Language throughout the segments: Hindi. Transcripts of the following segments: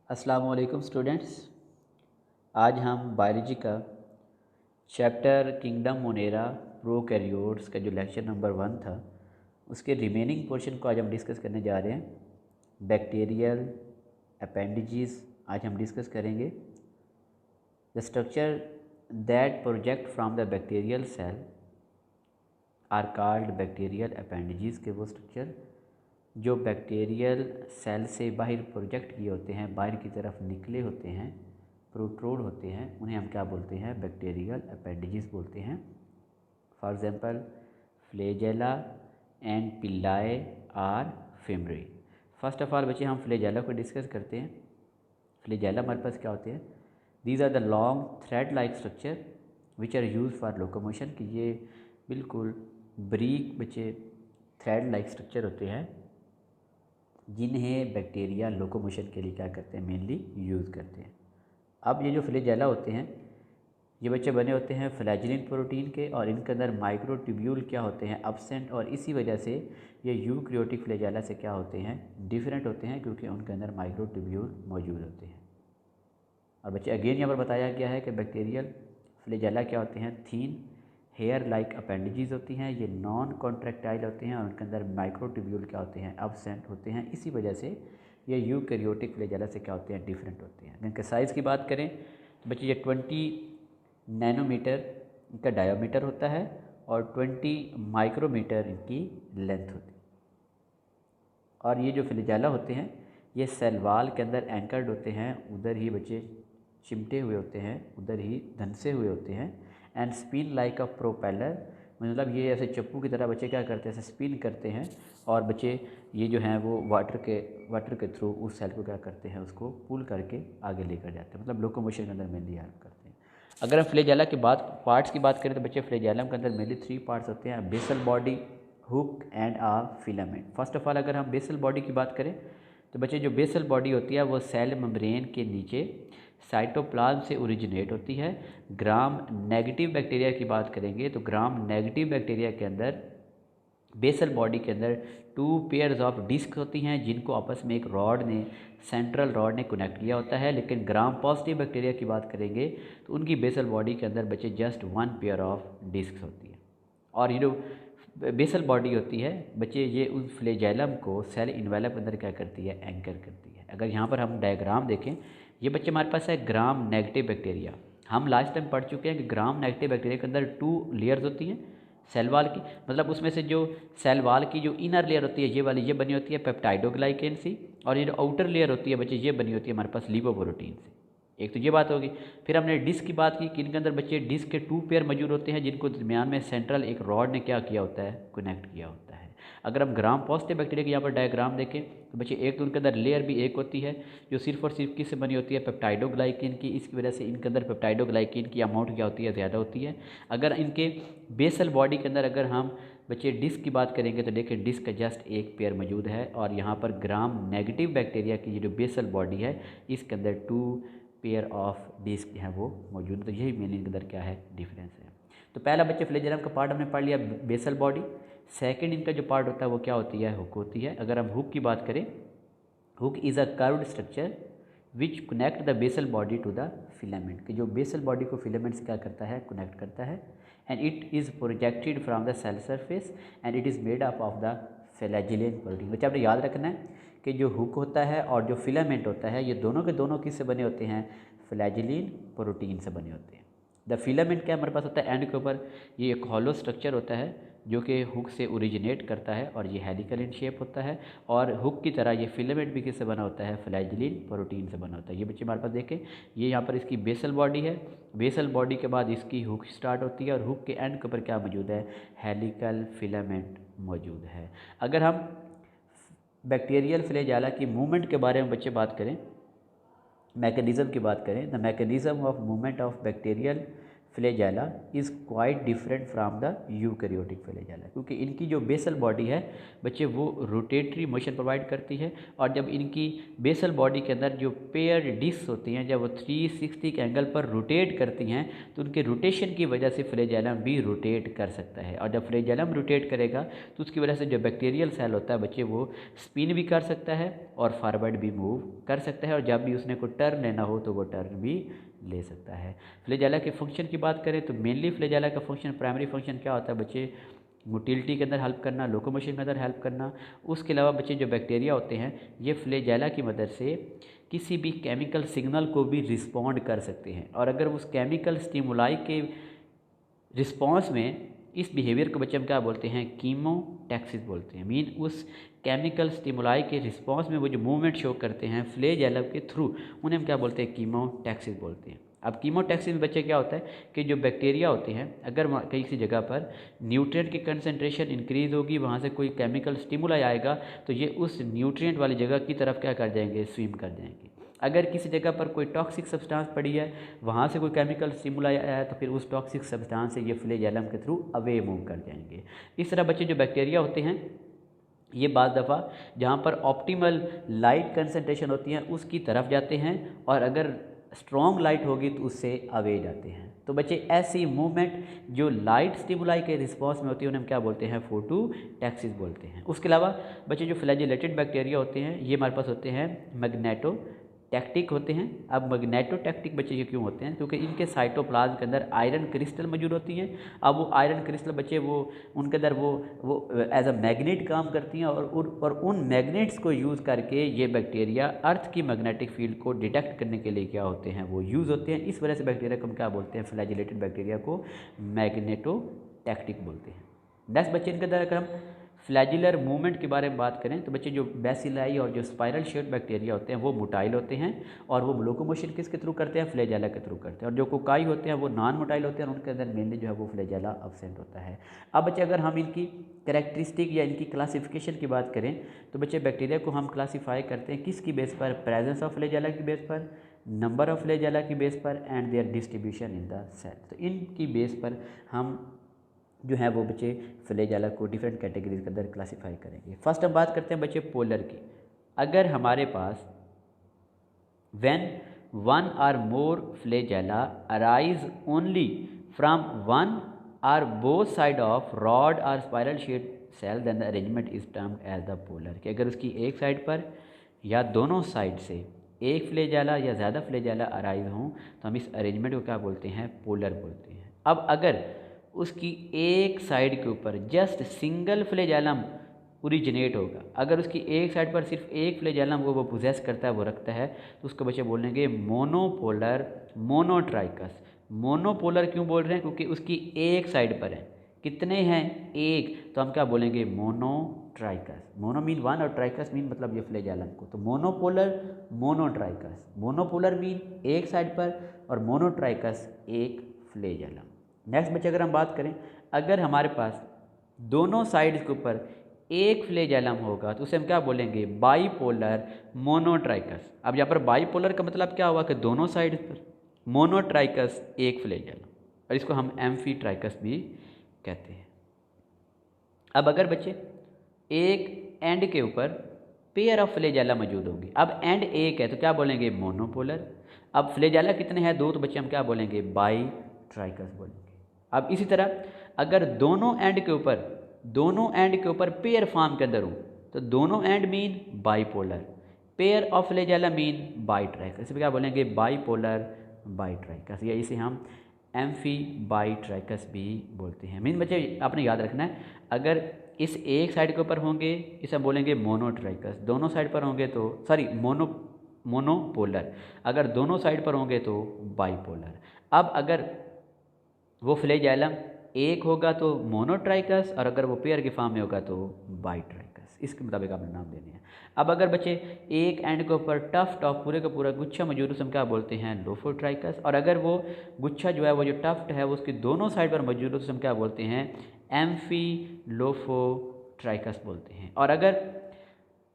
अस्सलाम वालेकुम स्टूडेंट्स। आज हम बायोलॉजी का चैप्टर किंगडम मोनेरा प्रोकैरियोट्स का जो लेक्चर नंबर 1 था उसके रिमेनिंग पोर्शन को आज हम डिस्कस करने जा रहे हैं। बैक्टीरियल अपेंडिजेस आज हम डिस्कस करेंगे। The structure that project from the bacterial cell are called bacterial appendages के वो स्ट्रक्चर जो बैक्टीरियल सेल से बाहर प्रोजेक्ट किए होते हैं, बाहर की तरफ निकले होते हैं, प्रोट्रूड होते हैं, उन्हें हम क्या बोलते हैं? बैक्टीरियल अपेंडिजेस बोलते हैं। For example flagella and pili are fimbriae. First of all बच्चे हम फ्लैजेला को डिस्कस करते हैं। फ्लैजेला हमारे पास क्या होते हैं? These are the long thread like structure which are use for locomotion. कि ये बिल्कुल ब्रीक बच्चे थ्रेड लाइक स्ट्रक्चर होते हैं जिन्हें बैक्टीरिया लोकोमोशन के लिए क्या करते हैं? मेनली यूज़ करते हैं। अब ये जो फ्लैजेला होते हैं ये बच्चे बने होते हैं फ्लैजिलिन प्रोटीन के, और इनके अंदर माइक्रोट्यूब्यूल क्या होते हैं? एब्सेंट, और इसी वजह से ये यूकैरियोटिक फ्लैजेला से क्या होते हैं? डिफरेंट होते हैं, क्योंकि उनके अंदर माइक्रोट्यूब्यूल मौजूद होते हैं। और बच्चे अगेन यहाँ पर बताया गया है कि बैक्टीरियल फ्लैजेला क्या होते हैं? थीन हेयर लाइक अपेंडिजेस होती हैं, ये नॉन कॉन्ट्रैक्टाइल होते हैं और उनके अंदर माइक्रोट्यूब्यूल क्या होते हैं? एब्सेंट होते हैं। इसी वजह से ये यूकैरियोटिक फ्लैजेला से क्या होते हैं? डिफरेंट होते हैं। इनके साइज़ की बात करें तो बच्चे ये 20 नैनोमीटर इनका डायोमीटर होता है और 20 माइक्रोमीटर इनकी लेंथ होती है। और ये जो फ्लैजेला होते हैं ये सेल वॉल के अंदर एंकर्ड होते हैं, उधर ही बच्चे चिमटे हुए होते हैं, उधर ही धंसे हुए होते हैं। And spin like a propeller, मतलब ये ऐसे चप्पू की तरह बच्चे क्या करते हैं? ऐसे स्पिन करते हैं, और बच्चे ये जो हैं वो वाटर के थ्रू उस सेल को क्या करते हैं? उसको पुल करके आगे लेकर जाते हैं, मतलब लोकोमोशन के अंदर मेनली हेल्प करते हैं। अगर हम फ्लैजेला की पार्ट्स की बात करें तो बच्चे फ्लैजेलम के अंदर मेनली 3 पार्ट्स होते हैं: basal body, hook and a filament. First of all अगर हम बेसल बॉडी की बात करें तो बच्चे जो बेसल बॉडी होती है वो सेल मेम्ब्रेन के नीचे साइटोप्लाज्म से ओरिजिनेट होती है। ग्राम नेगेटिव बैक्टीरिया की बात करेंगे तो ग्राम नेगेटिव बैक्टीरिया के अंदर बेसल बॉडी के अंदर 2 पेयर्स ऑफ डिस्क होती हैं जिनको आपस में एक रॉड ने, सेंट्रल रॉड ने कनेक्ट किया होता है। लेकिन ग्राम पॉजिटिव बैक्टीरिया की बात करेंगे तो उनकी बेसल बॉडी के अंदर बच्चे जस्ट 1 पेयर ऑफ डिस्क होती है। और ये जो बेसल बॉडी होती है बच्चे ये उस फ्लैजेलम को सेल इन्वेलप अंदर क्या करती है? एंकर करती है। अगर यहाँ पर हम डायग्राम देखें, ये बच्चे हमारे पास है ग्राम नेगेटिव बैक्टीरिया। हम लास्ट टाइम पढ़ चुके हैं कि ग्राम नेगेटिव बैक्टीरिया के अंदर 2 लेयर्स होती हैं सेल वाल की, मतलब उसमें से जो सेल वाल की जो इनर लेयर होती है ये वाली, ये बनी होती है पेप्टाइडोग्लाइकेन से, और ये जो आउटर लेयर होती है बच्चे ये बनी होती है हमारे पास लिपोप्रोटीन से। एक तो ये बात होगी। फिर हमने डिस्क की बात की कि इनके अंदर बच्चे डिस्क के 2 पेयर मौजूद होते हैं जिनको दरमियान में सेंट्रल एक रॉड ने क्या किया होता है? कनेक्ट किया होता है। अगर हम ग्राम पॉजिटिव बैक्टीरिया की यहाँ पर डायग्राम देखें तो बच्चे एक तो उनके अंदर लेयर भी एक होती है जो सिर्फ और सिर्फ किससे बनी होती है? पेप्टाइडोग्लाइकेन की। इसकी वजह से इनके अंदर पेप्टाइडोग्लाइकेन की अमाउंट क्या होती है? ज़्यादा होती है। अगर इनके बेसल बॉडी के अंदर अगर हम बच्चे डिस्क की बात करेंगे तो देखिए डिस्क का जस्ट एक पेयर मौजूद है, और यहाँ पर ग्राम नेगेटिव बैक्टीरिया की जो बेसल बॉडी है इसके अंदर 2 पेयर ऑफ डिस्क हैं वो मौजूद। तो यही मेन इनके अंदर क्या है? डिफरेंस है। तो पहला बच्चे फ्लैजेलम का पार्ट हमने पढ़ लिया बेसल बॉडी। सेकंड इनका जो पार्ट होता है वो क्या होती है? हुक होती है। अगर हम हुक की बात करें, hook is a curved structure which connect the basal body to the filament. कि जो बेसल बॉडी को फिलामेंट से क्या करता है? कनेक्ट करता है। And it is projected from the cell surface and it is made up of the flagellin protein. बच्चे आपने याद रखना है कि जो हुक होता है और जो फिलामेंट होता है ये दोनों के दोनों किससे बने होते हैं? फ्लैजिलिन प्रोटीन से बने होते हैं। द फिलामेंट क्या हमारे पास होता है? एंड के ऊपर ये एक हॉलो स्ट्रक्चर होता है जो कि हुक से ओरिजिनेट करता है और ये हेलिकल इन शेप होता है। और हुक की तरह ये फिलामेंट भी किससे बना होता है? फ्लैजिलिन प्रोटीन से बना होता है। ये बच्चे हमारे पास देखें, ये यहाँ पर इसकी बेसल बॉडी है। बेसल बॉडी के बाद इसकी हुक स्टार्ट होती है और हुक के एंड के ऊपर क्या मौजूद है? हेलिकल फिलामेंट मौजूद है। अगर हम बैक्टीरियल फ्लैजेला की मूवमेंट के बारे में बच्चे बात करें, मैकेनिज़्म की बात करें, the mechanism of movement of bacterial flagella is quite different from the eukaryotic flagella, क्योंकि इनकी जो बेसल बॉडी है बच्चे वो रोटेटरी मोशन प्रोवाइड करती है, और जब इनकी बेसल बॉडी के अंदर जो पेयर डिस्क होती हैं जब वो 360 के एंगल पर रोटेट करती हैं तो उनके रोटेशन की वजह से फ्लैजेलम भी रोटेट कर सकता है। और जब फ्लैजेलम रोटेट करेगा तो उसकी वजह से जो बैक्टीरियल सेल होता है बच्चे वो स्पिन भी कर सकता है और फॉरवर्ड भी मूव कर सकता है, और जब भी उसने को टर्न लेना हो तो वो टर्न भी ले सकता है। फ्लैजेला के फंक्शन की बात करें तो मेनली फ्लैजेला का फंक्शन, प्राइमरी फंक्शन क्या होता है बच्चे, मोटिलिटी के अंदर हेल्प करना, लोकोमोशन के अंदर हेल्प करना। उसके अलावा बच्चे जो बैक्टीरिया होते हैं ये फ्लैजेला की मदद से किसी भी केमिकल सिग्नल को भी रिस्पॉन्ड कर सकते हैं, और अगर उस केमिकल स्टिमुलाई के रिस्पॉन्स में इस बिहेवियर को बच्चे हम क्या बोलते हैं, कीमोटैक्सिस बोलते हैं। मीन उस केमिकल स्टिमुलाई के रिस्पॉन्स में वो जो मूवमेंट शो करते हैं फ्लैजेला के थ्रू, उन्हें हम क्या बोलते हैं, कीमोटैक्सिस बोलते हैं। अब कीमोटैक्सिस में बच्चे क्या होता है कि जो बैक्टीरिया होते हैं अगर किसी जगह पर न्यूट्रिएंट की कंसंट्रेशन इंक्रीज होगी, वहाँ से कोई केमिकल स्टिमुलाई आएगा तो ये उस न्यूट्रिएंट वाली जगह की तरफ क्या कर जाएंगे, स्विम कर जाएंगे। अगर किसी जगह पर कोई टॉक्सिक सब्सटेंस पड़ी है, वहाँ से कोई केमिकल स्टिमुलाई आया है तो फिर उस टॉक्सिक सब्सटेंस से ये फ्लैजेलम के थ्रू अवे मूव कर जाएंगे। इस तरह बच्चे जो बैक्टीरिया होते हैं ये बाज़ दफ़ा जहाँ पर ऑप्टिमल लाइट कंसंट्रेशन होती है उसकी तरफ जाते हैं, और अगर स्ट्रॉन्ग लाइट होगी तो उससे अवे जाते हैं। तो बच्चे ऐसी मूवमेंट जो लाइट स्टिमुलाई के रिस्पॉन्स में होती है उन्हें हम क्या बोलते हैं, फोटोटैक्सिस बोलते हैं। उसके अलावा बच्चे जो फ्लैजेलेटेड बैक्टीरिया होते हैं ये हमारे पास होते हैं मैग्नेटोटैक्टिक होते हैं। अब मैग्नेटोटैक्टिक बच्चे ये क्यों होते हैं, क्योंकि इनके साइटोप्लाज्म के अंदर आयरन क्रिस्टल मौजूद होती हैं। अब वो आयरन क्रिस्टल बच्चे वो उनके अंदर वो एज अ मैग्नेट काम करती हैं, और उन मैग्नेट्स को यूज़ करके ये बैक्टीरिया अर्थ की मैग्नेटिक फील्ड को डिटेक्ट करने के लिए क्या होते हैं, वो यूज़ होते हैं। इस वजह से बैक्टीरिया को हम क्या बोलते हैं, फ्लैजिलेटेड बैक्टीरिया को मैग्नेटोटैक्टिक बोलते हैं। नेक्स्ट बच्चे इनके अंदर अगर हम फ्लैजिलर मूवमेंट के बारे में बात करें तो बच्चे जो बैसिलाई और जो स्पाइरल शेप बैक्टीरिया होते हैं वो मोटाइल होते हैं, और वो लोकोमोशन किसके थ्रू करते हैं, फ्लैजेला के थ्रू करते हैं। और जो कोकाई होते हैं वो नॉन मोटाइल होते हैं, और उनके अंदर मेनली जो है वो फ्लैजेला अब्सेंट होता है। अब बच्चे अगर हम इनकी कैरेक्टरिस्टिक या इनकी क्लासिफिकेशन की बात करें तो बच्चे बैक्टीरिया को हम क्लासीफाई करते हैं किसकी बेस पर, प्रेजेंस ऑफ फ्लैजेला की बेस पर, नंबर ऑफ फ्लैजेला की बेस पर, and their distribution in the cell. तो इनकी बेस पर हम जो है वो बच्चे फ्लैजेला को डिफरेंट कैटेगरीज के अंदर क्लासीफाई करेंगे। फर्स्ट हम बात करते हैं बच्चे पोलर की। अगर हमारे पास when one or more flagella arise only from one or both side of rod और spiral shape cell then the arrangement is termed as the polar. कि अगर उसकी एक साइड पर या दोनों साइड से एक फ्लैजेला या ज़्यादा फ्लैजेला अराइज हों तो हम इस अरेंजमेंट को क्या बोलते हैं, पोलर बोलते हैं। अब अगर उसकी एक साइड के ऊपर जस्ट सिंगल फ्लैजेलम ओरिजिनेट होगा, अगर उसकी एक साइड पर सिर्फ एक फ्लैजेलम वो पोजेस करता है, वो रखता है, तो उसको बच्चे बोलेंगे मोनोपोलर, मोनोट्राइकस। मोनोपोलर क्यों बोल रहे हैं, क्योंकि उसकी एक साइड पर है, कितने हैं, एक, तो हम क्या बोलेंगे, मोनोट्राइकस। मोनो मीन वन और ट्राइकस मीन मतलब ये फ्लैजेलम को, तो मोनोपोलर, मोनोट्राइकस। मोनोपोलर मीन एक साइड पर और मोनोट्राइकस एक फ्लैजेलम। नेक्स्ट बच्चे अगर हम बात करें, अगर हमारे पास दोनों साइड्स के ऊपर एक फ्लैजेलम होगा तो उसे हम क्या बोलेंगे, बाईपोलर मोनोट्राइकस। अब यहाँ पर बाईपोलर का मतलब क्या हुआ कि दोनों साइड पर, मोनोट्राइकस एक फ्लैजेलम, और इसको हम एम्फीट्राइकस भी कहते हैं। अब अगर बच्चे एक एंड के ऊपर पेयर ऑफ फ्लैजेला मौजूद होंगे, अब एंड एक है तो क्या बोलेंगे, मोनोपोलर। अब फ्लैजेला कितने हैं, दो, तो बच्चे हम क्या बोलेंगे, बाईट्राइकस बोलेंगे। अब इसी तरह अगर दोनों एंड के ऊपर पेयर फॉर्म के अंदर हो तो दोनों end mean bipolar, pair of flagella mean bitrichous. इसे क्या बोलेंगे, बाईपोलर बाईट्राइकस, या इसे हम एम्फी बाईट्राइकस भी बोलते हैं। मीन बच्चे आपने याद रखना है, अगर इस एक साइड के ऊपर होंगे इसे हम बोलेंगे मोनोट्राइकस, दोनों साइड पर होंगे तो मोनोपोलर, अगर दोनों साइड पर होंगे तो बाईपोलर। अब अगर वो फ्लैजेलम एक होगा तो मोनोट्राइकस, और अगर वो पेयर के फॉर्म में होगा तो बाईट्राइकस। इसके मुताबिक आपने नाम देने हैं। अब अगर बच्चे एक एंड के ऊपर टफ्ट ऑफ पूरे का पूरा गुच्छा मौजूद है, हम क्या बोलते हैं, लोफोट्राइकस, और अगर वो गुच्छा जो है वो जो टफ्ट है वो उसकी दोनों साइड पर मौजूद हो तो हम क्या बोलते हैं, एम्फीलोफोट्राइकस बोलते हैं।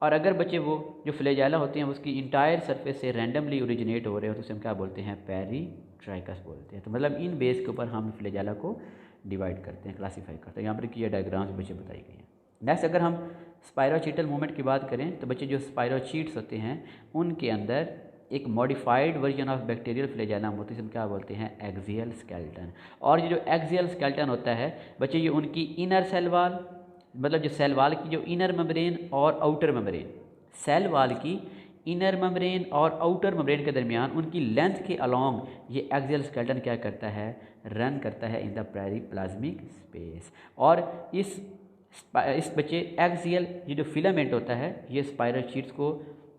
और अगर बच्चे वो जो फ्लैजेला होते हैं उसकी इंटायर सरफेस से रैंडमली ओरिजिनेट हो रहे हो तो उसे हम क्या बोलते हैं, पेरी ट्राइकस बोलते हैं। तो मतलब इन बेस के ऊपर हम फ्लैजेला को डिवाइड करते हैं, क्लासीफाई करते हैं। यहाँ पर की ये डायग्राम्स बच्चे बताई गई हैं। नेक्स्ट अगर हम स्पायरोचीटल मूवमेंट की बात करें तो बच्चे जो स्पायरोचीट्स होते हैं उनके अंदर एक modified version of bacterial flagellum होती है, क्या बोलते हैं, एक्सियल स्केलेटन। और ये जो एक्सियल स्केलेटन होता है बच्चे ये उनकी इनर सेल वाल, मतलब जो सेल वाल की जो इनर मेम्ब्रेन और आउटर मेम्ब्रेन, सेल वाल की इनर मेम्ब्रेन और आउटर मेम्ब्रेन के दरमियान उनकी लेंथ के अलॉन्ग ये एक्सियल स्केलेटन क्या करता है, रन करता है इन द पेरिप्लाज्मिक स्पेस। और इस बच्चे एक्सियल ये जो फिलामेंट होता है ये स्पायरोचीट्स को,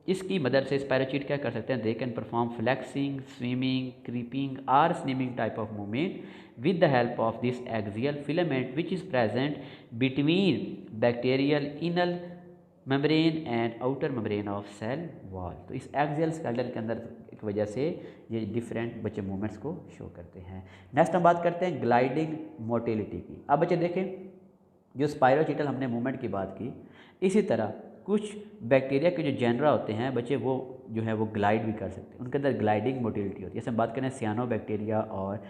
इसकी मदद से स्पायरोचीट क्या कर सकते हैं, they can perform flexing, swimming, creeping और skimming type of movement with the help of this axial filament which is present between bacterial inner membrane and outer membrane of cell wall। तो इस एक्सियल स्केलेटन के अंदर एक वजह से ये डिफरेंट बच्चे मूवमेंट्स को शो करते हैं। नेक्स्ट हम बात करते हैं ग्लाइडिंग मोटिलिटी की। अब बच्चे देखें जो स्पायरोचीटल हमने मूवमेंट की बात की, इसी तरह कुछ बैक्टीरिया के जो जेनरा होते हैं बच्चे वो जो है वो ग्लाइड भी कर सकते हैं, उनके अंदर ग्लाइडिंग मोटिलिटी होती है। जैसे हम बात करें सियानोबैक्टीरिया और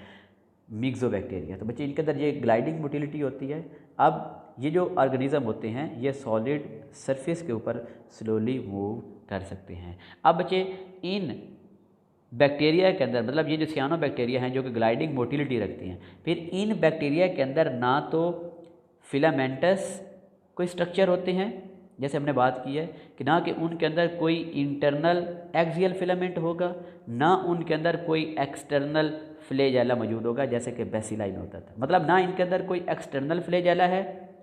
मिक्सोबैक्टीरिया, तो बच्चे इनके अंदर ये ग्लाइडिंग मोटिलिटी होती है। अब ये जो ऑर्गेनिज्म होते हैं ये सॉलिड सरफेस के ऊपर स्लोली मूव कर सकते हैं। अब बच्चे इन बैक्टीरिया के अंदर, मतलब ये जो सियानोबैक्टीरिया हैं जो कि ग्लाइडिंग मोटिलिटी रखती हैं, फिर इन बैक्टीरिया के अंदर ना तो फिलामेंटस कोई स्ट्रक्चर होते हैं, जैसे हमने बात की है कि ना कि उनके अंदर कोई इंटरनल एक्सियल फिलामेंट होगा, ना उनके अंदर कोई एक्सटर्नल फ्लैजेला मौजूद होगा जैसे कि बेसिलाई में होता था। मतलब ना इनके अंदर कोई एक्सटर्नल फ्लैजेला है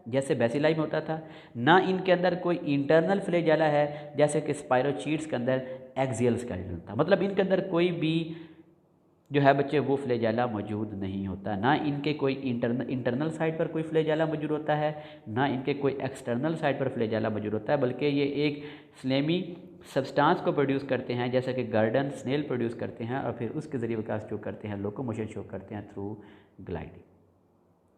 जैसे बेसिलाई में होता था, ना इनके अंदर कोई इंटरनल फ्लैजेला है जैसे कि स्पायरोचीट्स के अंदर एक्सियल स्केलेटन था। मतलब इनके अंदर कोई भी जो है बच्चे वो फ्लैजेला मौजूद नहीं होता, ना इनके कोई इंटरनल साइड पर कोई फ्लैजेला मौजूद होता है, ना इनके कोई एक्सटर्नल साइड पर फ्लैजेला मौजूद होता है, बल्कि ये एक स्लेमी सब्सटेंस को प्रोड्यूस करते हैं जैसे कि गार्डन स्नेल प्रोड्यूस करते हैं और फिर उसके ज़रिए विकास शो करते हैं, लोकोमोशन शो करते हैं थ्रू ग्लाइडिंग।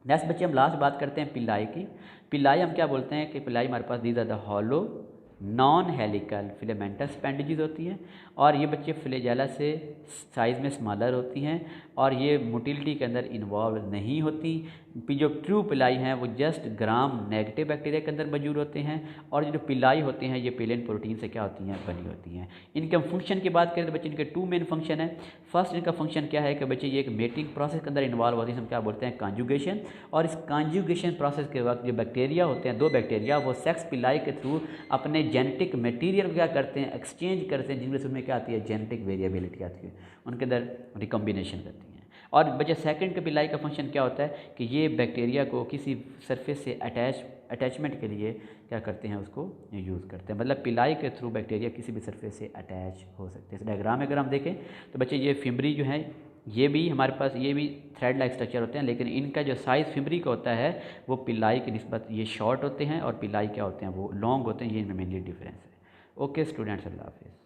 नेक्स्ट बच्चे हम लास्ट बात करते हैं पिलाई की। पिलाई हम क्या बोलते हैं कि पिलाई हमारे पास these are the hollow non helical filamentous appendages होती हैं और ये बच्चे फ्लैजेला से साइज़ में स्मॉलर होती हैं और ये मोटिलिटी के अंदर इन्वॉल्व नहीं होती। जो ट्रू पिलाई हैं वो जस्ट ग्राम नेगेटिव बैक्टीरिया के अंदर मौजूद होते हैं और जो पिलाई होते हैं ये पेलेंट प्रोटीन से क्या होती हैं, बनी होती हैं। इनके हम फंक्शन की बात करें तो बच्चे इनके टू मेन फंक्शन है। फर्स्ट इनका फंक्शन क्या है कि बच्चे ये एक मेटिंग प्रोसेस के अंदर इन्वॉल्व होती है, हम क्या बोलते हैं, कॉन्जुगेशन। और इस कॉन्जुगेशन प्रोसेस के वक्त जो बैक्टीरिया होते हैं, दो बैक्टीरिया, वो सेक्स पिलाई के थ्रू अपने जेनेटिक मटेरियल क्या करते हैं, एक्सचेंज करते हैं, जिनमें उसमें क्या आती है, जेनेटिक वेरिएबिलिटी आती है, उनके अंदर रिकॉम्बिनेशन करती हैं। और बच्चे सेकंड के पिलाई का फंक्शन क्या होता है कि ये बैक्टीरिया को किसी सरफेस से अटैचमेंट के लिए क्या करते हैं, उसको यूज़ करते हैं। मतलब पिलाई के थ्रू बैक्टीरिया किसी भी सरफेस से अटैच हो सकते हैं। डायग्राम में अगर हम देखें तो बच्चे ये फिम्बरी जो है ये भी हमारे पास ये भी थ्रेड लाइक स्ट्रक्चर होते हैं, लेकिन इनका जो साइज़ फिम्बरी का होता है वो पिलाई की निस्बत ये शॉर्ट होते हैं और पिलाई क्या होते हैं, वो लॉन्ग होते हैं। ये इनमें मेनली डिफरेंस है। ओके स्टूडेंट्स, अल्लाह हाफिज़।